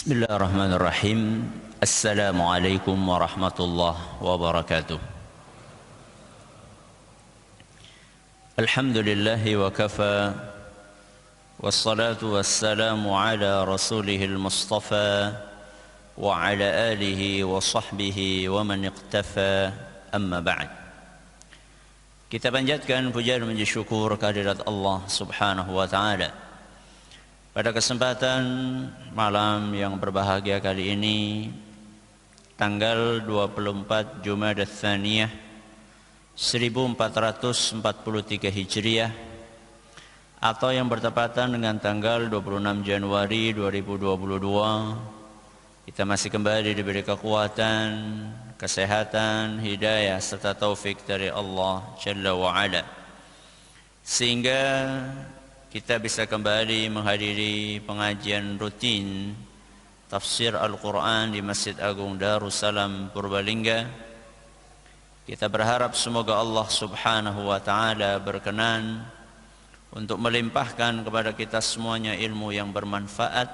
Bismillahirrahmanirrahim. Assalamualaikum warahmatullahi wabarakatuh. Alhamdulillahi wa kafa, wassalatu wassalamu ala rasulihil mustafa wa ala alihi wa sahbihi wa man iqtafa, amma ba'd. Kita panjatkan puja dan puji syukur kehadirat Allah subhanahu wa ta'ala. Pada kesempatan malam yang berbahagia kali ini, tanggal 24 Jumadats Tsaniyah 1443 Hijriah, atau yang bertepatan dengan tanggal 26 Januari 2022, kita masih kembali diberi kekuatan, kesehatan, hidayah serta taufik dari Allah Jalla wa'ala, sehingga kita bisa kembali menghadiri pengajian rutin tafsir Al-Quran di Masjid Agung Darussalam Purbalingga. Kita berharap semoga Allah subhanahu wa ta'ala berkenan untuk melimpahkan kepada kita semuanya ilmu yang bermanfaat,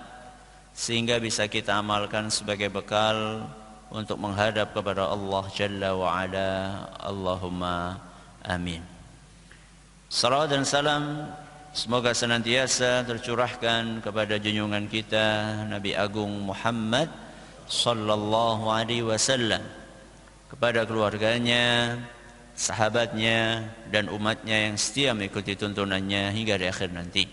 sehingga bisa kita amalkan sebagai bekal untuk menghadap kepada Allah Jalla wa'ala. Allahumma amin. Salawat dan salam semoga senantiasa tercurahkan kepada junjungan kita Nabi Agung Muhammad sallallahu alaihi wasallam, kepada keluarganya, sahabatnya dan umatnya yang setia mengikuti tuntunannya hingga di akhir nanti.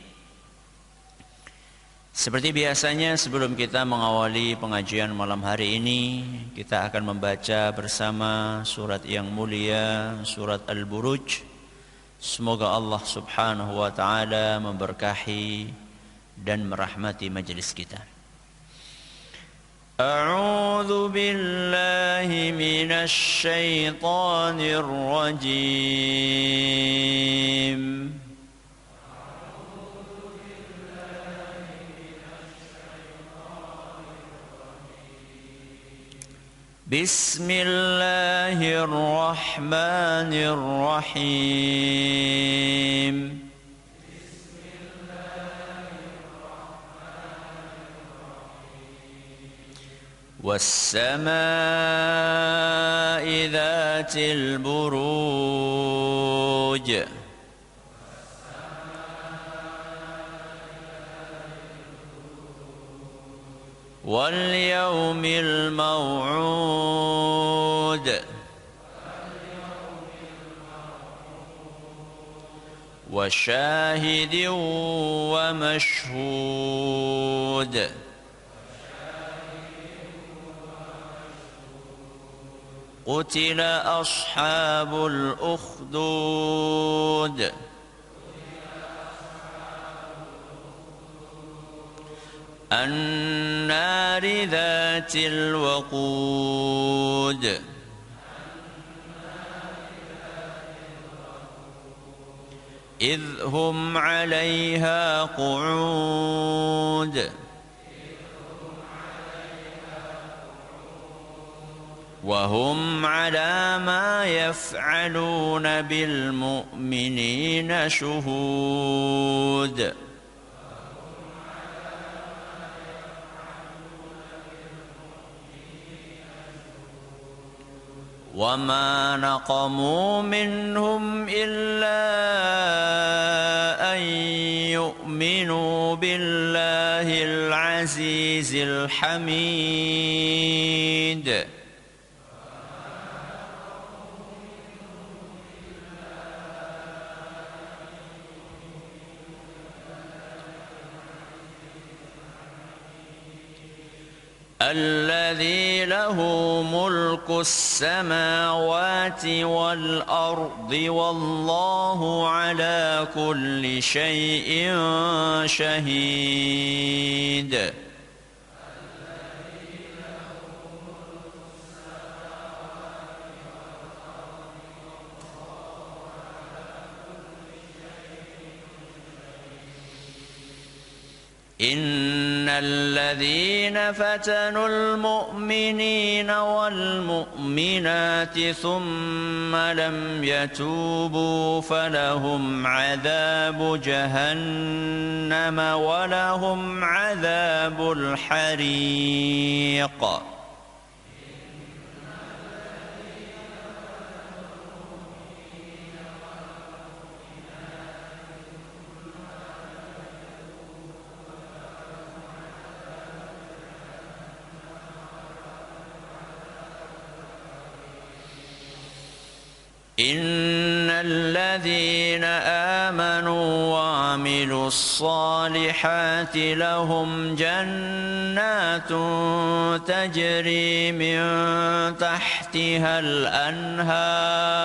Seperti biasanya, sebelum kita mengawali pengajian malam hari ini, kita akan membaca bersama surat yang mulia, surat Al-Buruj. Semoga Allah subhanahu wa ta'ala memberkahi dan merahmati majlis kita. A'udzu billahi minasy syaithanir rajim. Bismillahirrahmanirrahim. Was-samaa'i dzatil buruj. وَالْيَوْمِ الْمَوْعُودِ وَشَاهِدٍ وَمَشْهُودٍ قُتِلَ أَصْحَابُ الْأُخْدُودِ النار ذات الوقود إذ هم عليها قعود وهم على ما يفعلون بالمؤمنين شهود وما نقموا منهم إلا أن يؤمنوا بالله العزيز الحميد الذي له ملك السماوات والأرض والله على كل شيء شهيد إن الذين فتنوا المؤمنين والمؤمنات ثم لم يتوبوا فلهم عذاب جهنم ولهم عذاب الحريق إن الذين آمنوا وعملوا الصالحات لهم جنات تجري من تحتها الأنهار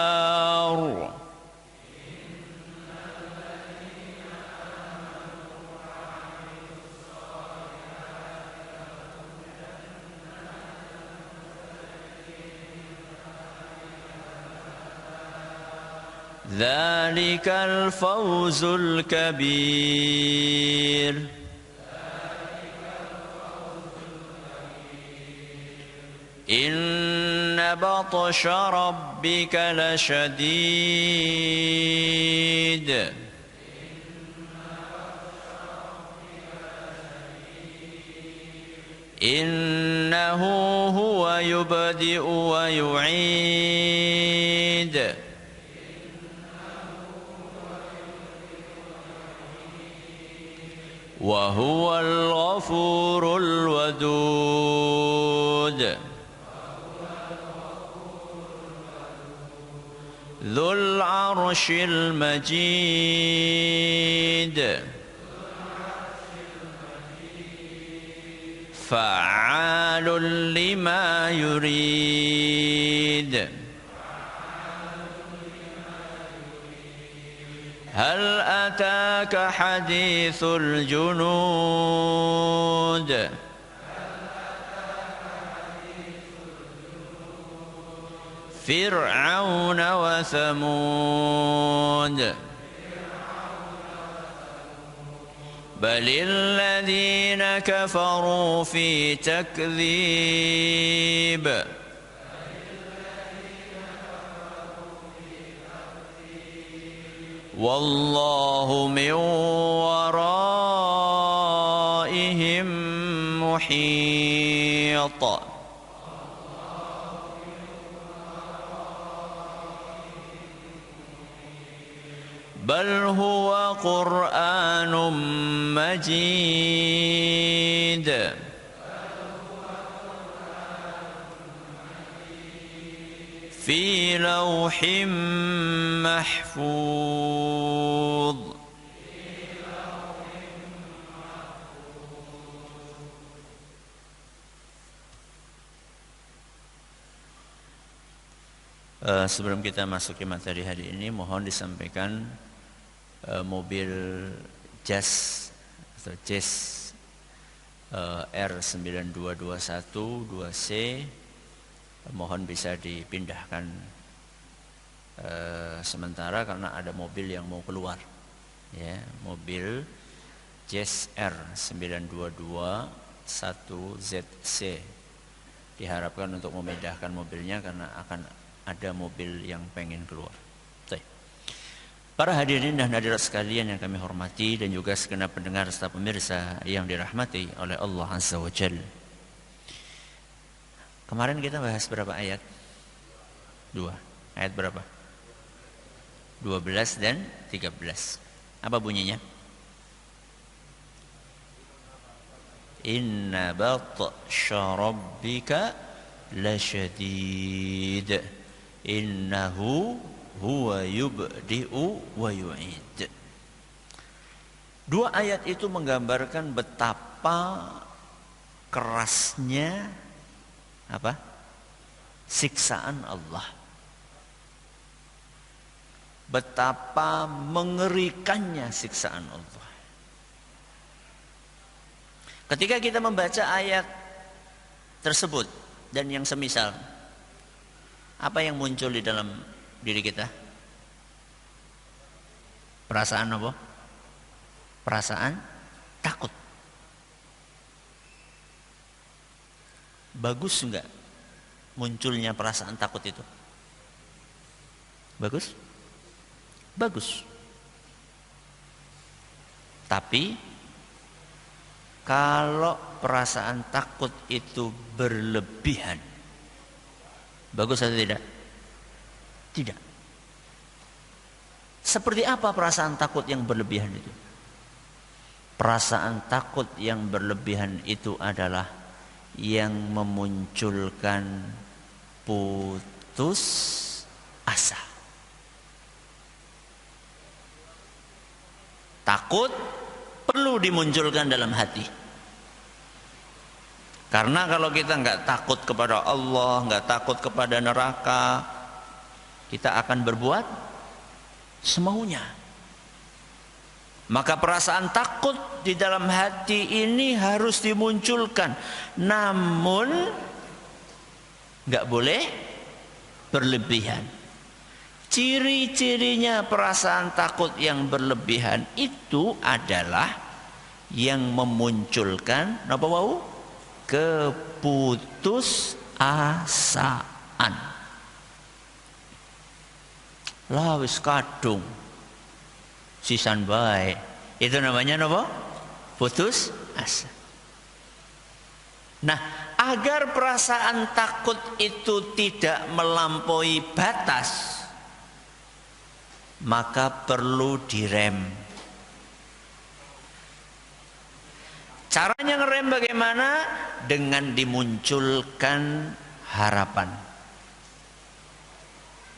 ذلك الفوز الكبير إن بطش ربك لشديد إنه هو يبدئ ويعيد وهو الغفور الودود ذو العرش المجيد فعال لما يريد هل أتاك حديث الجنود فرعون وثمود بل الذين كفروا في تكذيب والله من ورائهم محيط بل هو قرآن مجيد في لوح محفوظ Sebelum kita masuki materi hari ini, mohon disampaikan mobil Jazz atau Jazz R9221 2C mohon bisa dipindahkan sementara karena ada mobil yang mau keluar, ya, mobil Jazz R9221 ZC diharapkan untuk memindahkan mobilnya karena akan ada mobil yang pengen keluar. Baik. Para hadirin dan hadirat sekalian yang kami hormati dan juga segenap pendengar serta pemirsa yang dirahmati oleh Allah Azza wa Jalla. Kemarin kita bahas berapa ayat? 2. Ayat berapa? 12 dan 13. Apa bunyinya? Inna batsha rabbika lasyadid. Innahu huwa yubdi'u wa yu'id. Dua ayat itu menggambarkan betapa kerasnya siksaan Allah. Betapa mengerikannya siksaan Allah. Ketika kita membaca ayat tersebut dan yang semisal, apa yang muncul di dalam diri kita? Perasaan apa? Perasaan takut. Bagus enggak munculnya perasaan takut itu? Bagus? Bagus. Tapi kalau perasaan takut itu berlebihan, bagus atau tidak? Tidak. Seperti apa perasaan takut yang berlebihan itu? Perasaan takut yang berlebihan itu adalah yang memunculkan putus asa. Takut perlu dimunculkan dalam hati. Karena kalau kita nggak takut kepada Allah, nggak takut kepada neraka, kita akan berbuat semaunya. Maka perasaan takut di dalam hati ini harus dimunculkan. Namun nggak boleh berlebihan. Ciri-cirinya perasaan takut yang berlebihan itu adalah yang memunculkan apa wau? Keputusasaan. Lah wis kadung sisan bae. Itu namanya apa? Putus asa. Nah, agar perasaan takut itu tidak melampaui batas, maka perlu direm. Caranya ngerem bagaimana? Dengan dimunculkan harapan.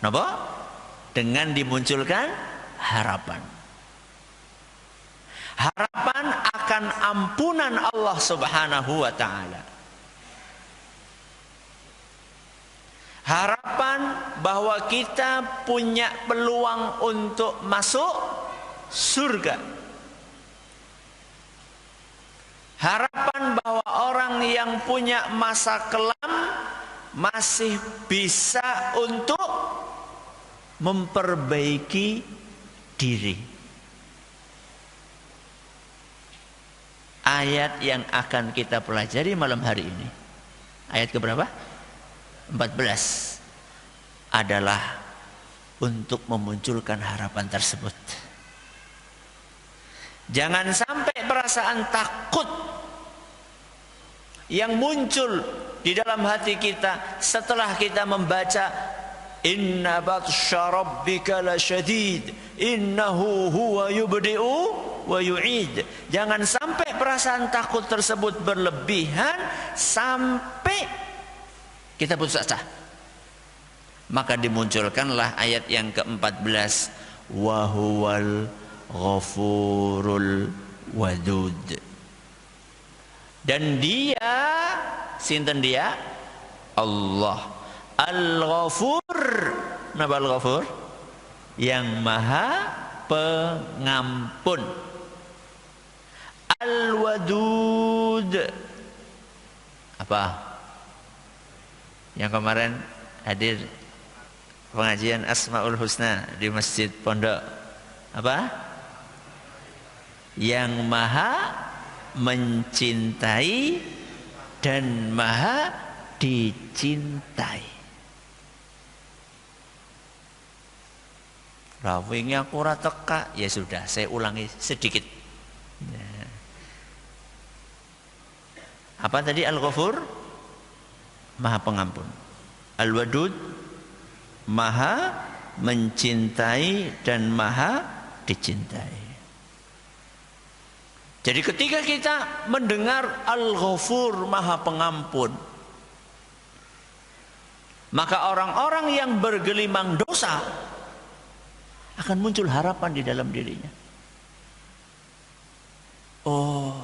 Napa? Dengan dimunculkan harapan. Harapan akan ampunan Allah Subhanahu wa taala. Harapan bahwa kita punya peluang untuk masuk surga. Harapan bahwa orang yang punya masa kelam masih bisa untuk memperbaiki diri. Ayat yang akan kita pelajari malam hari ini, ayat keberapa? 14, adalah untuk memunculkan harapan tersebut. Jangan sampai perasaan takut yang muncul di dalam hati kita setelah kita membaca inna batsya rabbika lasyadid innahu huwa yubdi'u wa yu'id. Jangan sampai perasaan takut tersebut berlebihan sampai kita putus asa. Maka dimunculkanlah ayat yang ke-14, wa huwal ghafurul wadud. Dan dia, sinten dia? Allah Al-Ghafur. Napa Al-Ghafur? Yang Maha Pengampun. Al-Wadud. Apa? Yang kemarin hadir pengajian Asmaul Husna di Masjid Pondok. Apa? Yang Maha mencintai dan Maha dicintai. Rawingnya aku ora teka, ya sudah saya ulangi sedikit. Ya. Apa tadi? Al-Ghafur, Maha Pengampun. Al-Wadud, Maha mencintai dan Maha dicintai. Jadi ketika kita mendengar Al-Ghafur, Maha Pengampun, maka orang-orang yang bergelimang dosa akan muncul harapan di dalam dirinya. Oh,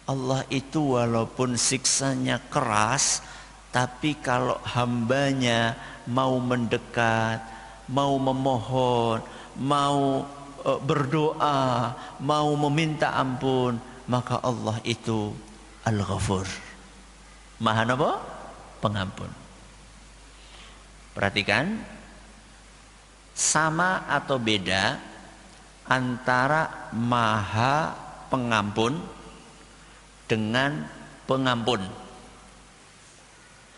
Allah itu walaupun siksanya keras, tapi kalau hambanya mau mendekat, mau memohon, mau berdoa, mau meminta ampun, maka Allah itu Al-Ghafur, Maha apa? Pengampun. Perhatikan, sama atau beda antara Maha Pengampun dengan pengampun.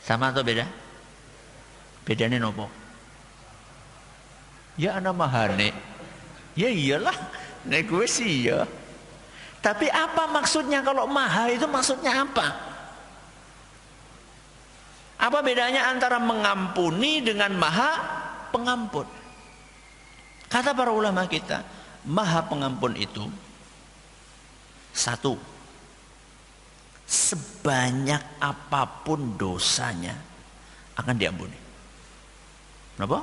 Sama atau beda? Bedanya nopo? Ya ana mahane. Ya iyalah, nek gue sih ya. Tapi apa maksudnya kalau maha itu maksudnya apa? Apa bedanya antara mengampuni dengan maha pengampun? Kata para ulama kita, maha pengampun itu satu, sebanyak apapun dosanya akan diampuni. Kenapa?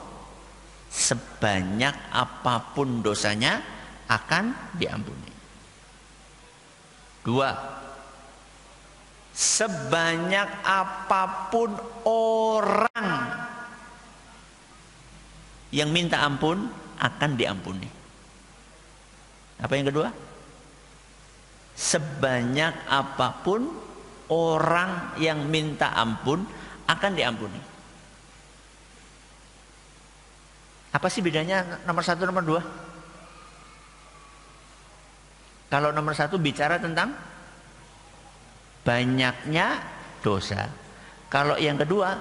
Sebanyak apapun dosanya akan diampuni. Dua, sebanyak apapun orang yang minta ampun akan diampuni. Apa yang kedua? Sebanyak apapun orang yang minta ampun akan diampuni. Apa sih bedanya nomor satu, nomor dua? Kalau nomor satu bicara tentang banyaknya dosa. Kalau yang kedua,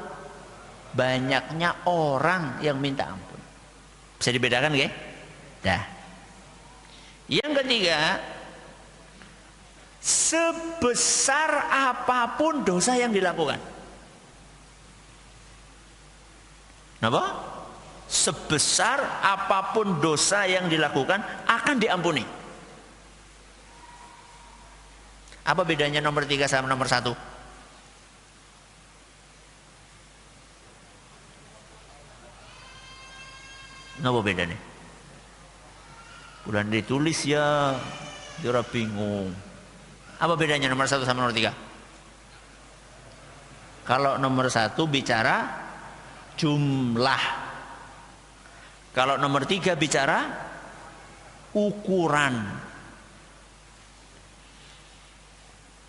banyaknya orang yang minta ampun. Bisa dibedakan nggih? Dah. Yang ketiga, sebesar apapun dosa yang dilakukan. Kenapa? Sebesar apapun dosa yang dilakukan akan diampuni. Apa bedanya nomor 3 sama nomor 1? Apa bedanya? Udah ditulis ya, dia bingung. Apa bedanya nomor 1 sama nomor 3? Kalau nomor 1 bicara jumlah. Kalau nomor 3 bicara ukuran.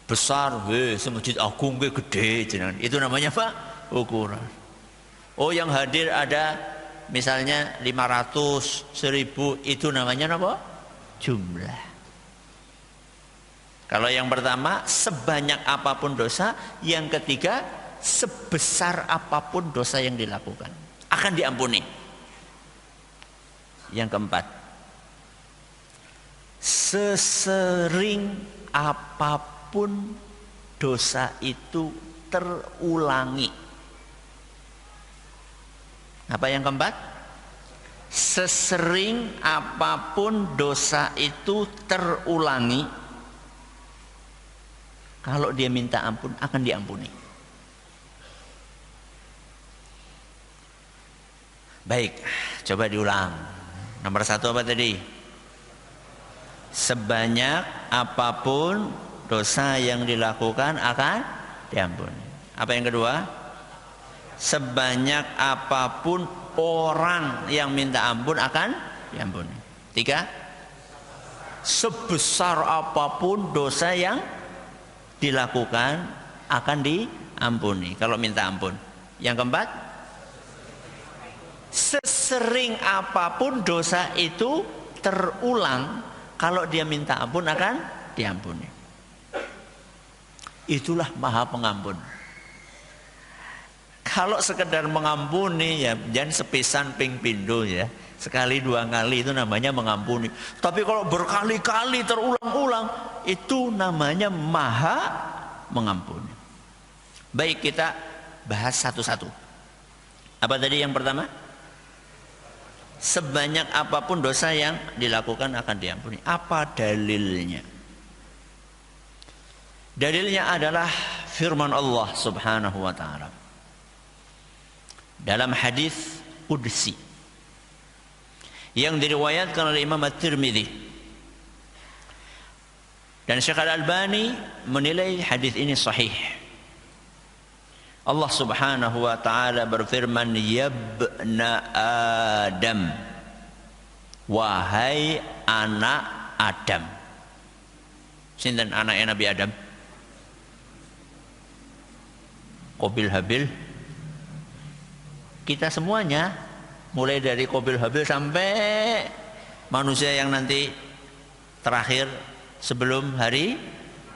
Besar, Masjid Agung gede jenengan. Itu namanya apa? Ukuran. Oh, yang hadir ada misalnya 500, 1000, itu namanya apa? Jumlah. Kalau yang pertama sebanyak apapun dosa, yang ketiga sebesar apapun dosa yang dilakukan akan diampuni. Yang keempat, sesering apapun dosa itu terulangi. Apa yang keempat? Sesering apapun dosa itu terulangi, kalau dia minta ampun akan diampuni. Baik, coba diulang. Nomor 1 apa tadi? Sebanyak apapun dosa yang dilakukan akan diampuni. Apa yang kedua? Sebanyak apapun orang yang minta ampun akan diampuni. 3, sebesar apapun dosa yang dilakukan akan diampuni kalau minta ampun. Yang keempat, sesering apapun dosa itu terulang, kalau dia minta ampun akan diampuni. Itulah maha pengampun. Kalau sekedar mengampuni ya jangan sepisan ping pindo ya. Sekali 2 kali itu namanya mengampuni. Tapi kalau berkali-kali terulang-ulang itu namanya maha mengampuni. Baik, kita bahas satu-satu. Apa tadi yang pertama? Sebanyak apapun dosa yang dilakukan akan diampuni. Apa dalilnya? Dalilnya adalah firman Allah Subhanahu wa taala dalam hadis qudsi yang diriwayatkan oleh Imam At-Tirmidzi, dan Syekh Al-Albani menilai hadis ini sahih. Allah Subhanahu wa taala berfirman, "Ya ibna Adam." Wahai anak Adam. Sinten anaknya Nabi Adam? Qabil Habil. Kita semuanya, mulai dari Qabil Habil sampai manusia yang nanti terakhir sebelum hari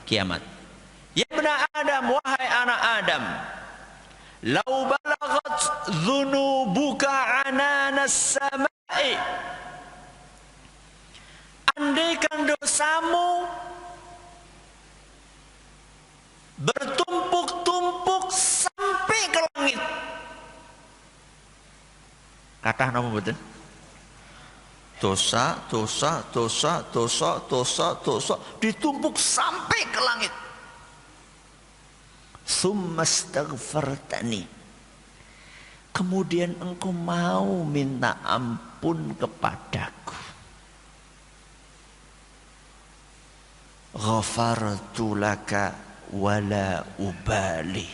kiamat. Ya ibna Adam, wahai anak Adam. Lau balagat dhunubuka ananas samai. Andaikan dosamu bertumpuk-tumpuk sampai ke langit. Kata nama betul. Dosa ditumpuk sampai ke langit. Tsumma astaghfartani. Kemudian engkau mau minta ampun kepadaku. Ghafartu laka wala ubali.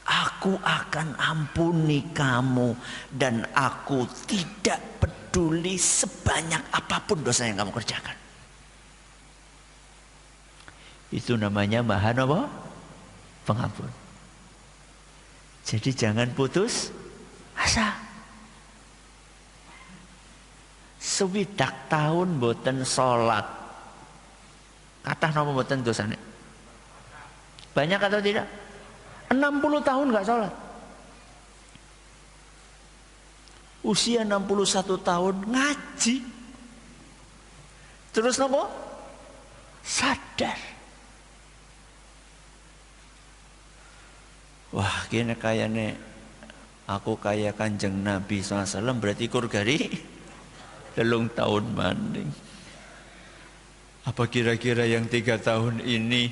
Aku akan ampuni kamu dan aku tidak peduli sebanyak apapun dosa yang kamu kerjakan. Itu namanya Maha apa? Pengampun. Jadi jangan putus asa. Sewidak tahun boten sholat. Kata nama boten dosane. Banyak atau tidak? 60 tahun nggak sholat. Usia 61 tahun ngaji. Terus nopo? Sadar. Wah, kini kayaknya aku kaya Kanjeng Nabi SAW, berarti kur gari 3 tahun manding. Apa kira-kira yang 3 tahun ini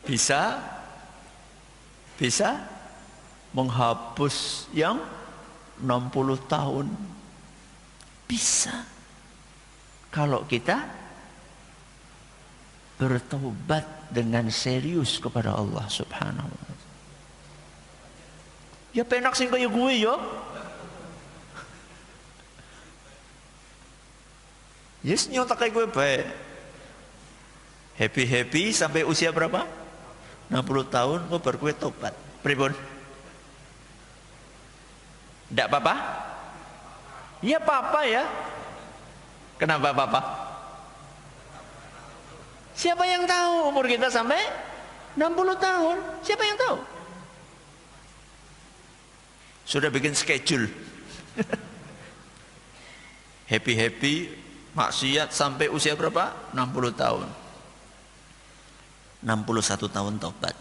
bisa menghapus yang 60 tahun? Bisa. Kalau kita bertobat dengan serius kepada Allah Subhanahu wa ta'ala. Ya penak sing kaya gue ya. Yes, nyotak kayak gue baik. Happy sampai usia berapa? 60 tahun gue baru gue tobat. Pripun? Ndak apa-apa? Ya apa-apa ya. Kenapa apa-apa? Siapa yang tahu umur kita sampai 60 tahun? Siapa yang tahu? Sudah bikin schedule. Happy maksiat sampai usia berapa? 60 tahun. 61 tahun tobat.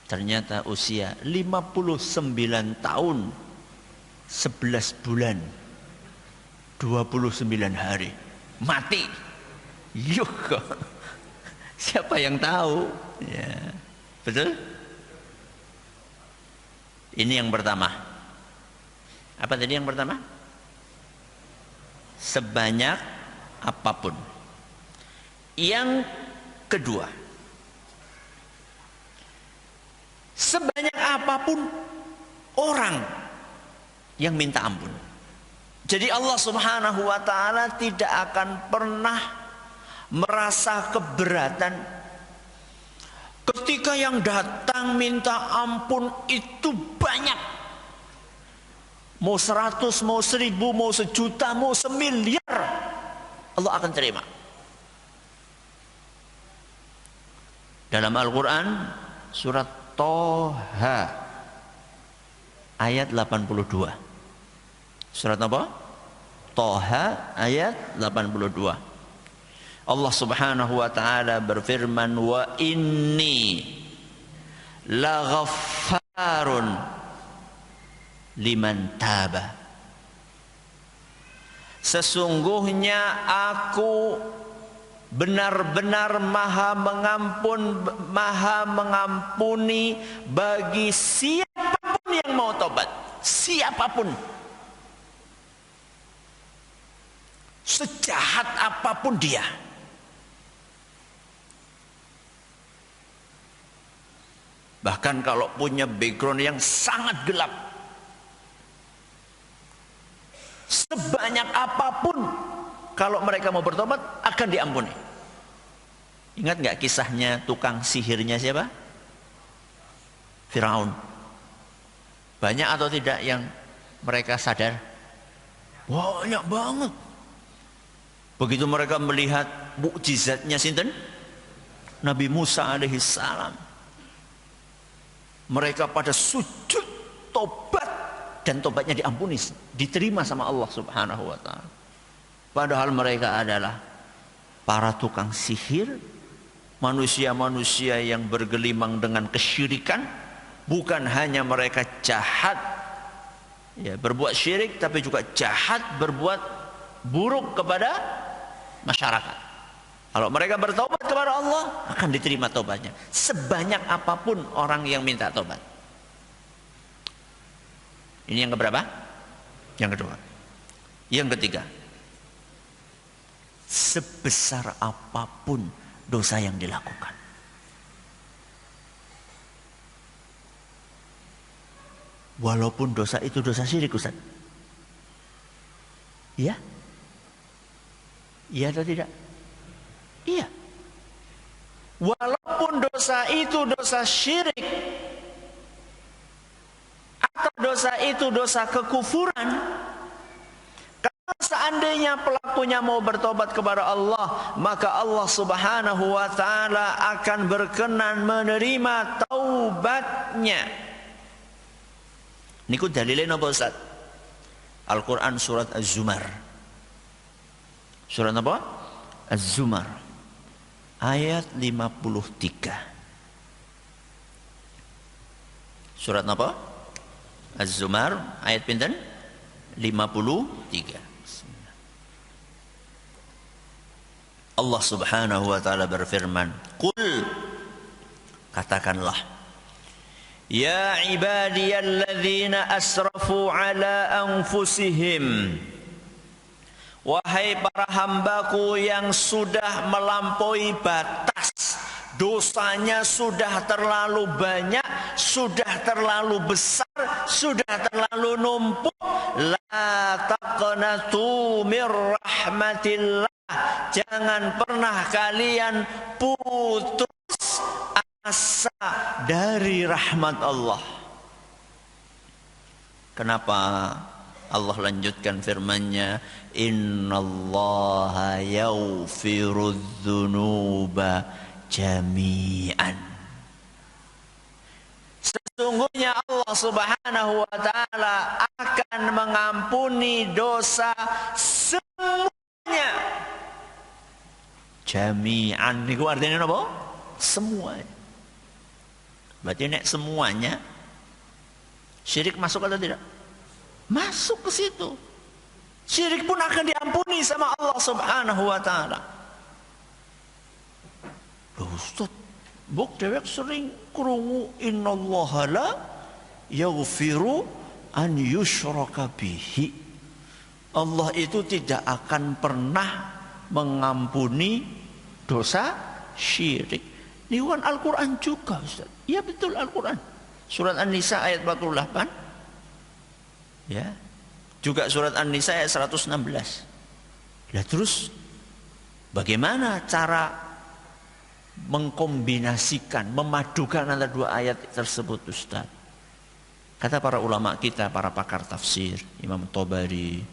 Ternyata usia 59 tahun 11 bulan 29 hari mati. Yuk, siapa yang tahu? Ya, betul? Ini yang pertama. Apa tadi yang pertama? Sebanyak apapun. Yang kedua, sebanyak apapun orang yang minta ampun. Jadi Allah Subhanahu wa ta'ala tidak akan pernah merasa keberatan ketika yang datang minta ampun itu banyak. Mau 100, mau 1000, mau 1 juta, mau 1 miliar, Allah akan terima. Dalam Al-Quran surat Toha ayat 82. Surat apa? Toha ayat 82. Allah Subhanahu wa ta'ala berfirman, wa inni laghaffarun liman taba. Sesungguhnya aku benar-benar maha mengampuni bagi siapapun yang mau tobat. Siapapun, sejahat apapun dia. Bahkan kalau punya background yang sangat gelap, sebanyak apapun, kalau mereka mau bertobat akan diampuni. Ingat nggak kisahnya tukang sihirnya siapa? Firaun. Banyak atau tidak yang mereka sadar? Banyak banget. Begitu mereka melihat mukjizatnya sinten? Nabi Musa alaihi salam. Mereka pada sujud tobat dan tobatnya diampuni, diterima sama Allah Subhanahu wa taala. Padahal mereka adalah para tukang sihir, manusia-manusia yang bergelimang dengan kesyirikan. Bukan hanya mereka jahat ya, berbuat syirik, tapi juga jahat berbuat buruk kepada masyarakat. Kalau mereka bertobat kepada Allah, akan diterima tobatnya sebanyak apapun orang yang minta tobat. Ini yang keberapa? Yang kedua. Yang ketiga, sebesar apapun dosa yang dilakukan, walaupun dosa itu dosa syirik, Ustaz. Iya? Iya atau tidak? Iya. Walaupun dosa itu dosa syirik, atau dosa itu dosa kekufuran, kalau seandainya pelakunya mau bertobat kepada Allah, maka Allah Subhanahu wa taala akan berkenan menerima taubatnya. Niku dalilnya napa Ustaz? Al-Quran surat Az-Zumar. Surat apa? Az-Zumar ayat 53. Surat apa? Az-Zumar ayat pinten? 53. Allah Subhanahu wa taala berfirman, "Qul," katakanlah, "Ya ibadiyalladzina asrafu ala anfusihim." Wahai para hambaku yang sudah melampaui batas, dosanya sudah terlalu banyak, sudah terlalu besar, sudah terlalu numpuk. La taqnatu mir rahmatillah. Jangan pernah kalian putus asa dari rahmat Allah. Kenapa Allah lanjutkan firman-Nya, "Innallaha yaghfirudz dzunuba jami'an." Sesungguhnya Allah Subhanahu wa taala akan mengampuni dosa semuanya. Jami'an niku artinya apa? Semuanya. Berarti nek semuanya syirik masuk atau tidak? Masuk ke situ. Syirik pun akan diampuni sama Allah Subhanahu wa taala. Loh Ustaz, buk dewek sering krungu innallaha la yaghfiru an yushraka bihi. Allah itu tidak akan pernah mengampuni dosa syirik. Ini kan Al-Quran juga Ustaz. Ya betul Al-Quran. Surat An-Nisa ayat 48. Ya. Juga surat An-Nisa ayat 116. Lah terus bagaimana cara mengkombinasikan, memadukan antara dua ayat tersebut Ustaz? Kata para ulama kita, para pakar tafsir, Imam Tabari,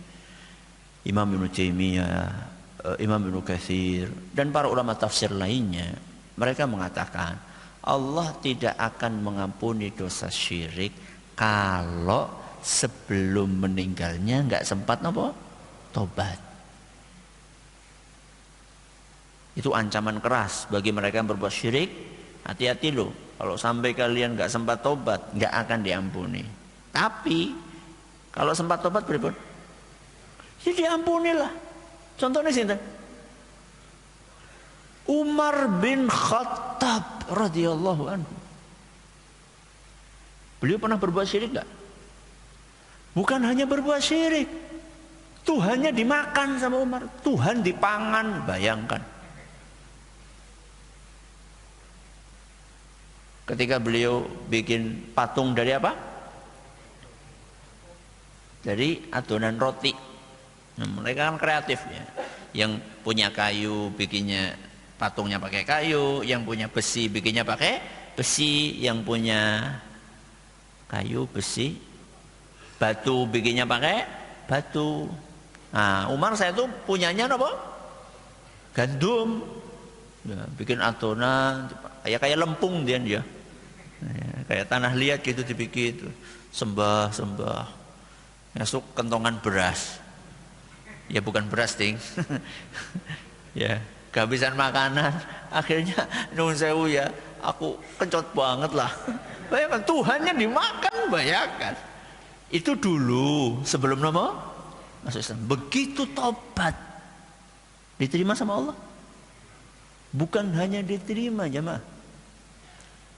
Imam Ibnu Taimiyah, Imam Ibnu Katsir, dan para ulama tafsir lainnya, mereka mengatakan Allah tidak akan mengampuni dosa syirik kalau sebelum meninggalnya nggak sempat apa? Tobat. Itu ancaman keras bagi mereka yang berbuat syirik. Hati-hati loh, kalau sampai kalian nggak sempat tobat, nggak akan diampuni. Tapi kalau sempat tobat berikut, ya diampunilah. Contohnya sini, Umar bin Khattab radhiyallahu anhu. Beliau pernah berbuat syirik nggak? Bukan hanya berbuat syirik, Tuhannya dimakan sama Umar, Tuhan dipangan, bayangkan. Ketika beliau bikin patung dari apa? Dari adonan roti. Nah, mereka kan kreatif ya. Yang punya kayu bikinnya patungnya pakai kayu, yang punya besi bikinnya pakai besi, yang punya kayu, besi, batu bikinnya pakai batu. Nah, Umar saya itu punyanya apa? Gandum. Ya, bikin adonan, kayak lempung dia. Ya, kayak tanah liat gitu dibikin itu. Sembah, masuk kentongan beras. Ya bukan beras ting. Ya, kehabisan makanan. Akhirnya nuwun sewu ya, aku kencot banget lah. Bayangkan Tuhannya dimakan, bayangkan. Itu dulu sebelum nama masuk Islam. Begitu tobat diterima sama Allah. Bukan hanya diterima jemaah,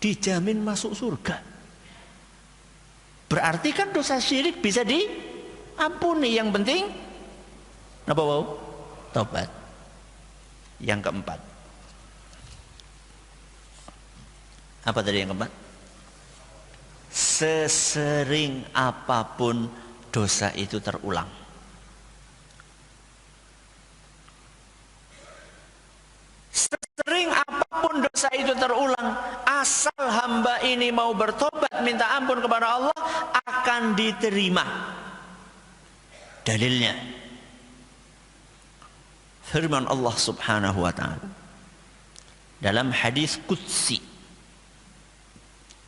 dijamin masuk surga. Berarti kan dosa syirik bisa diampuni. Yang penting apa wow? Tobat. Yang keempat, apa tadi yang keempat? Sesering apapun dosa itu terulang. Sesering apapun dosa itu terulang, asal hamba ini mau bertobat minta ampun kepada Allah, akan diterima. Dalilnya firman Allah Subhanahu wa taala dalam hadis qudsi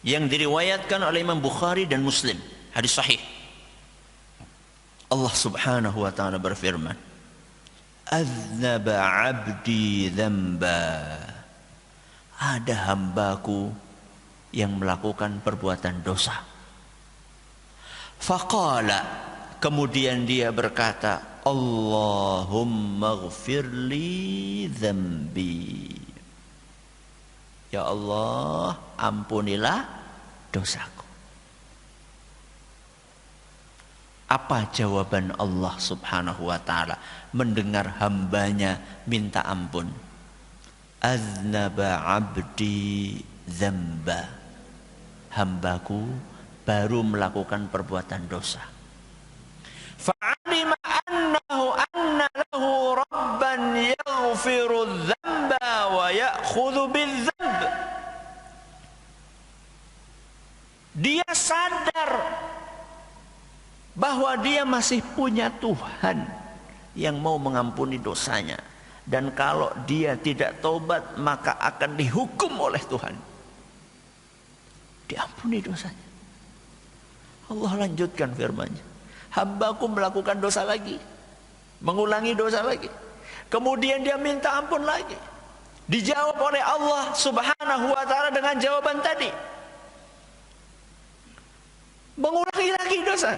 yang diriwayatkan oleh Imam Bukhari dan Muslim, hadis sahih. Allah Subhanahu wa taala berfirman, "Aznaba 'abdi dzamba." Ada hambaku yang melakukan perbuatan dosa. Faqala, kemudian dia berkata, "Allahumma ighfirli dzambi." Ya Allah, ampunilah dosaku. Apa jawaban Allah Subhanahu wa ta'ala mendengar hambanya minta ampun? Aznaba abdi dzamba. Hambaku baru melakukan perbuatan dosa. Fa'alima anna lahu rabban yaghfiru dzamba wa ya'khudhu bidzamb. Dia sadar bahwa dia masih punya Tuhan yang mau mengampuni dosanya, dan kalau dia tidak tobat maka akan dihukum oleh Tuhan. Diampuni dosanya. Allah lanjutkan firman-Nya, hambaku melakukan dosa lagi, mengulangi dosa lagi, kemudian dia minta ampun lagi, dijawab oleh Allah Subhanahu wa ta'ala dengan jawaban tadi, mengulangi lagi dosa.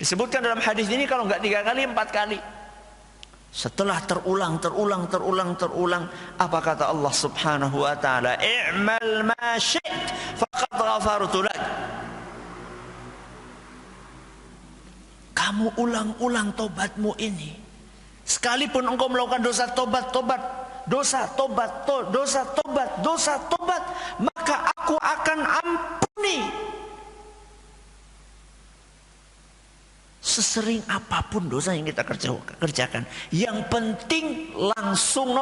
Disebutkan dalam hadis ini kalau enggak 3 kali 4 kali. Setelah terulang, apa kata Allah Subhanahu wa ta'ala? I'mal ma syi'ta faqad ghafartu lak. Kamu ulang-ulang tobatmu ini. Sekalipun engkau melakukan dosa tobat, maka aku akan ampuni. Sesering apapun dosa yang kita kerjakan, yang penting langsung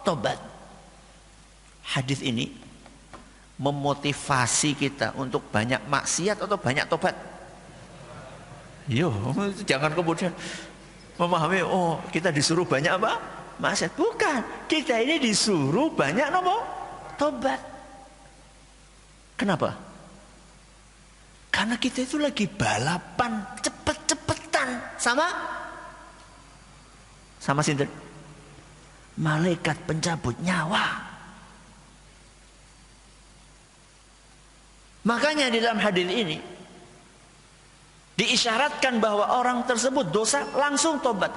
tobat. Hadis ini memotivasi kita untuk banyak maksiat atau banyak tobat. Yo, jangan kemudian memahami, oh kita disuruh banyak apa? Maksiat. Bukan, kita ini disuruh banyak tobat. Kenapa? Karena kita itu lagi balapan cepet-cepetan sama sinten? Malaikat pencabut nyawa. Makanya di dalam hadis ini diisyaratkan bahwa orang tersebut dosa langsung tobat.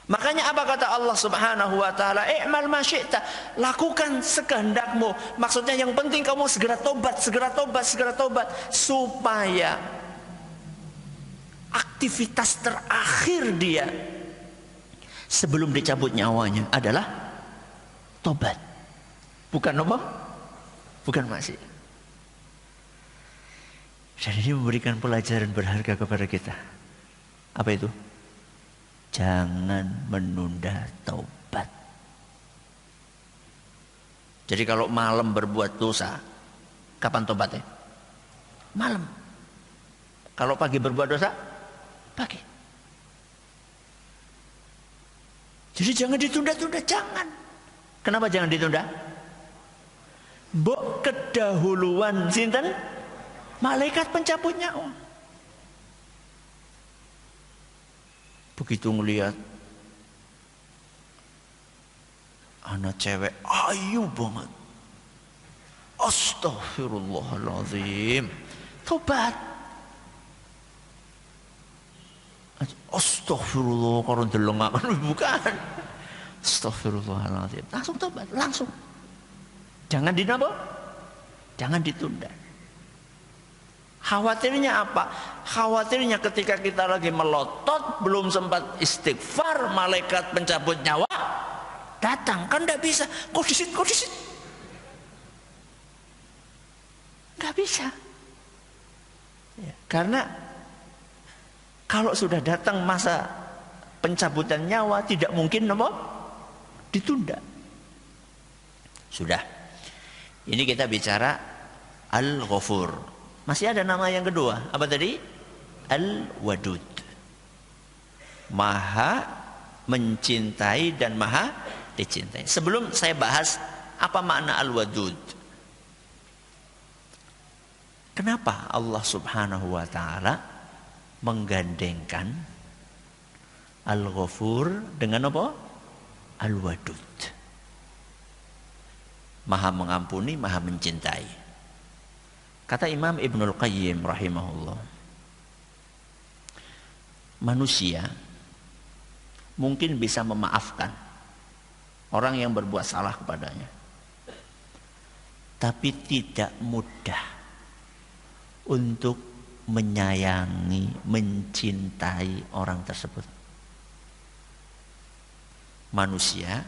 Makanya apa kata Allah Subhanahu wa ta'ala? I'mal ma syi'ta, lakukan sekehendakmu. Maksudnya yang penting kamu segera tobat, supaya aktivitas terakhir dia sebelum dicabut nyawanya adalah tobat. Bukan bukan maksiat. Dan ini memberikan pelajaran berharga kepada kita. Apa itu? Jangan menunda taubat. Jadi kalau malam berbuat dosa, kapan tobatnya? Malam. Kalau pagi berbuat dosa, pagi. Jadi jangan ditunda-tunda, jangan. Kenapa jangan ditunda? Mbok kedahuluan sinten? Malaikat pencabut nyawa. Begitu ngelihat anak cewek ayu banget. Astaghfirullahaladzim. Tobat. Astaghfirullah karo delengaken bukan. Astaghfirullahaladzim. Langsung tobat, langsung. Jangan dinapa? Jangan ditunda. Khawatirnya apa? Khawatirnya ketika kita lagi melotot, belum sempat istighfar, malaikat pencabut nyawa datang. Kan tidak bisa. Kodisit. Nggak bisa. Ya, karena kalau sudah datang masa pencabutan nyawa, tidak mungkin apa? Ditunda. Sudah. Ini kita bicara Al-Ghafur. Masih ada nama yang kedua. Apa tadi? Al-Wadud. Maha mencintai dan maha dicintai. Sebelum saya bahas apa makna Al-Wadud. Kenapa Allah Subhanahu wa taala menggandengkan Al-Ghafur dengan apa? Al-Wadud. Maha mengampuni, maha mencintai. Kata Imam Ibnul Qayyim rahimahullah, manusia mungkin bisa memaafkan orang yang berbuat salah kepadanya, tapi tidak mudah untuk menyayangi, mencintai orang tersebut. Manusia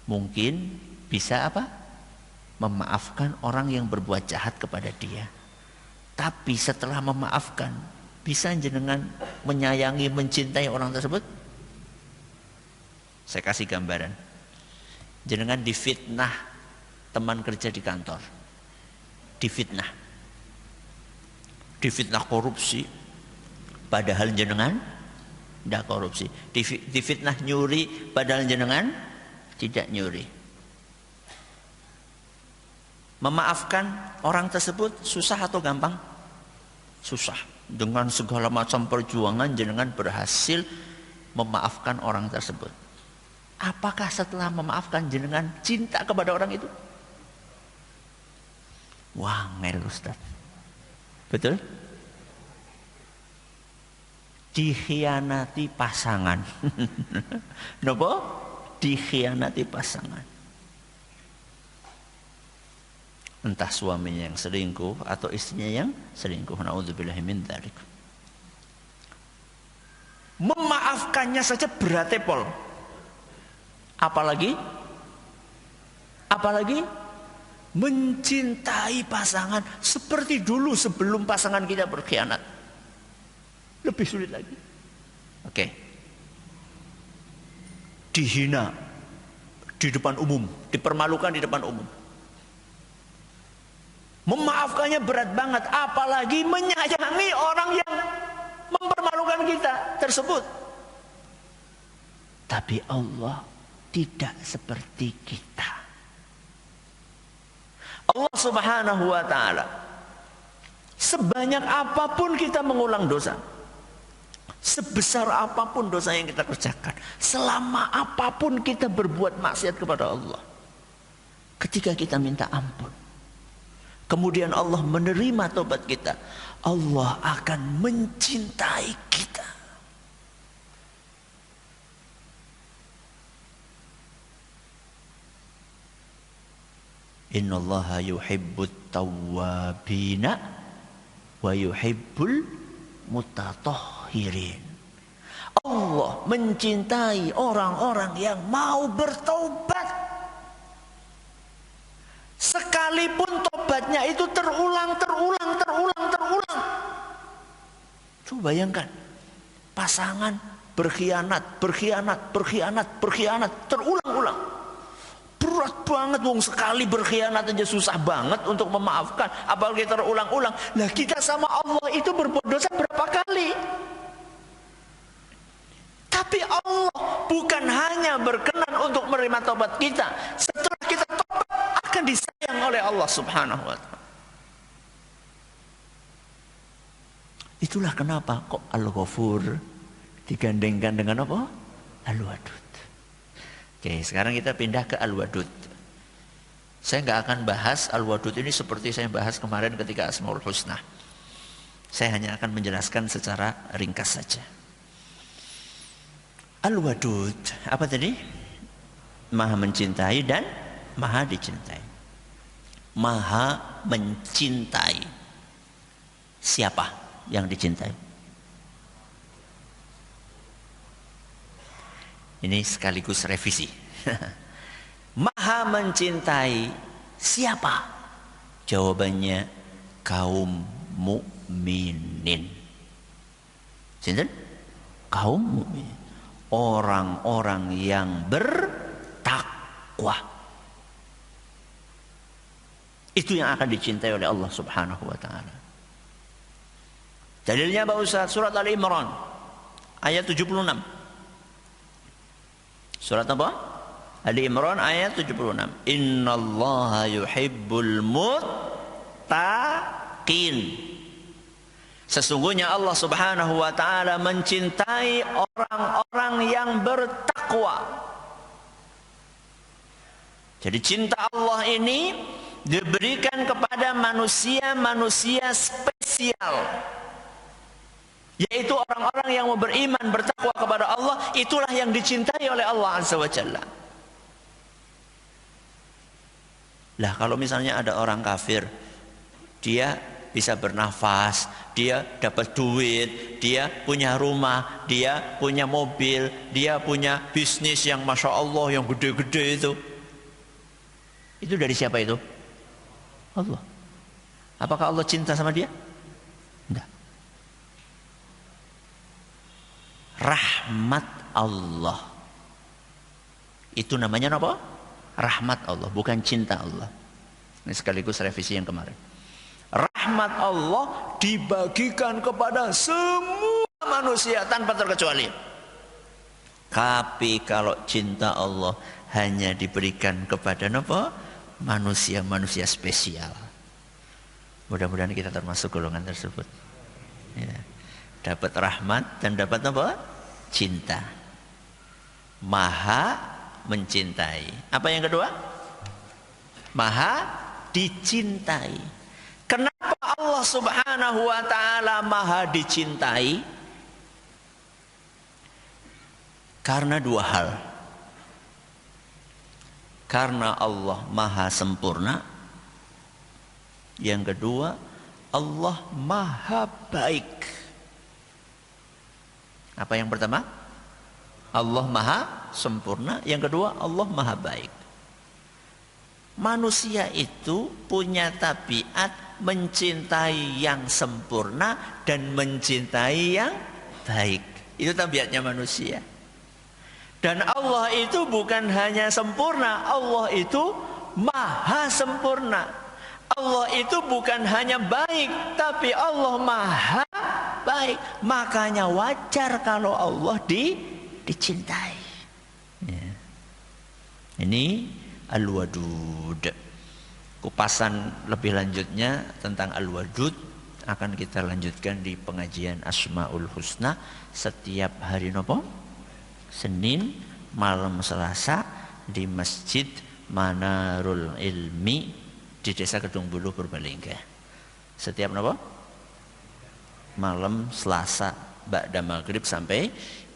mungkin bisa apa? Memaafkan orang yang berbuat jahat kepada dia. Tapi setelah memaafkan, bisa jenengan menyayangi, mencintai orang tersebut? Saya kasih gambaran. Jenengan difitnah teman kerja di kantor. Difitnah korupsi, padahal jenengan tidak korupsi. Difitnah nyuri, padahal jenengan tidak nyuri. Memaafkan orang tersebut susah atau gampang? Susah. Dengan segala macam perjuangan jenengan berhasil memaafkan orang tersebut. Apakah setelah memaafkan jenengan cinta kepada orang itu? Wah, ngel Ustaz. Betul? Dikhianati pasangan. Napa? Dikhianati pasangan. Entah suaminya yang selingkuh atau istrinya yang selingkuh. Na'udzubillahi min dzalik. Memaafkannya saja berat pol. Apalagi mencintai pasangan seperti dulu sebelum pasangan kita berkhianat. Lebih sulit lagi. Oke. Dihina di depan umum, dipermalukan di depan umum. Memaafkannya berat banget, apalagi menyayangi orang yang mempermalukan kita tersebut. Tapi Allah tidak seperti kita. Allah Subhanahu wa taala, sebanyak apapun kita mengulang dosa, sebesar apapun dosa yang kita kerjakan, selama apapun kita berbuat maksiat kepada Allah, ketika kita minta ampun, kemudian Allah menerima tobat kita, Allah akan mencintai kita. Innallaha yuhibbut tawwabina wa yuhibbul mutatahhirin. Allah mencintai orang-orang yang mau bertobat. Sekalipun tobatnya itu terulang. Coba bayangkan, pasangan berkhianat, terulang-ulang. Berat banget, wong sekali berkhianat aja susah banget untuk memaafkan, apalagi terulang-ulang. Nah, kita sama Allah itu berbuat dosa berapa kali? Tapi Allah bukan hanya berkenan untuk menerima tobat kita. Setelah kita tobat akan disayang oleh Allah. Allah Subhanahu wa taala. Itulah kenapa kok Al-Ghafur digandengkan dengan apa? Al-Wadud. Oke, sekarang kita pindah ke Al-Wadud. Saya nggak akan bahas Al-Wadud ini seperti saya bahas kemarin ketika Asmaul Husna. Saya hanya akan menjelaskan secara ringkas saja. Al-Wadud, apa tadi? Maha mencintai dan maha dicintai. Maha mencintai. Siapa yang dicintai? Ini sekaligus revisi. Maha mencintai siapa? Jawabannya kaum mukminin. Sinten? Kaum mukmin. Orang-orang yang bertakwa. Itu yang akan dicintai oleh Allah Subhanahu wa taala. Dalilnya Pak Ustaz, surat Ali Imran ayat 76. Surat apa? Ali Imran ayat 76. Innallaha yuhibbul muttaqin. Sesungguhnya Allah Subhanahu wa taala mencintai orang-orang yang bertakwa. Jadi cinta Allah ini diberikan kepada manusia-manusia spesial. Yaitu orang-orang yang mau beriman, bertakwa kepada Allah, itulah yang dicintai oleh Allah Azza wa Jalla. Lah kalau misalnya ada orang kafir, dia bisa bernafas, dia dapat duit, dia punya rumah, dia punya mobil, dia punya bisnis yang Masya Allah, yang gede-gede itu. Itu dari siapa itu? Allah. Apakah Allah cinta sama dia? Enggak. Rahmat Allah. Itu namanya apa? Rahmat Allah, bukan cinta Allah. Ini sekaligus revisi yang kemarin. Rahmat Allah dibagikan kepada semua manusia tanpa terkecuali. Tapi kalau cinta Allah hanya diberikan kepada apa? Manusia-manusia spesial. Mudah-mudahan kita termasuk golongan tersebut. Ya. Dapat rahmat dan dapat apa? Cinta. Maha mencintai. Apa yang kedua? Maha dicintai. Kenapa Allah Subhanahu wa taala maha dicintai? Karena dua hal. Karena Allah maha sempurna. Yang kedua, Allah maha baik. Apa yang pertama? Allah maha sempurna. Yang kedua, Allah maha baik. Manusia itu punya tabiat mencintai yang sempurna dan mencintai yang baik. Itu tabiatnya manusia. Dan Allah itu bukan hanya sempurna, Allah itu maha sempurna. Allah itu bukan hanya baik, tapi Allah maha baik. Makanya wajar kalau Allah dicintai. Ya. Ini Al-Wadud. Kupasan lebih lanjutnya tentang Al-Wadud akan kita lanjutkan di pengajian Asmaul Husna setiap hari nopo? Senin malam Selasa di Masjid Manarul Ilmi di Desa Kedung Bulu Purbalingga. Setiap nopo? Malam Selasa ba'da maghrib sampai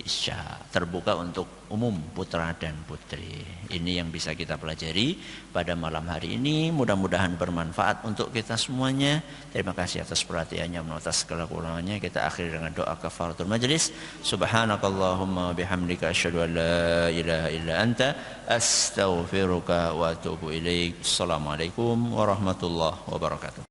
Isya, terbuka untuk umum putra dan putri. Ini yang bisa kita pelajari pada malam hari ini. Mudah-mudahan bermanfaat untuk kita semuanya. Terima kasih atas perhatiannya, atas segala kurangannya. Kita akhiri dengan doa kafaratul majlis. Subhanakallahumma bihamdika asyhadu an la ilaha illa anta astaghfiruka wa atubu ilaik. Assalamualaikum warahmatullahi wabarakatuh.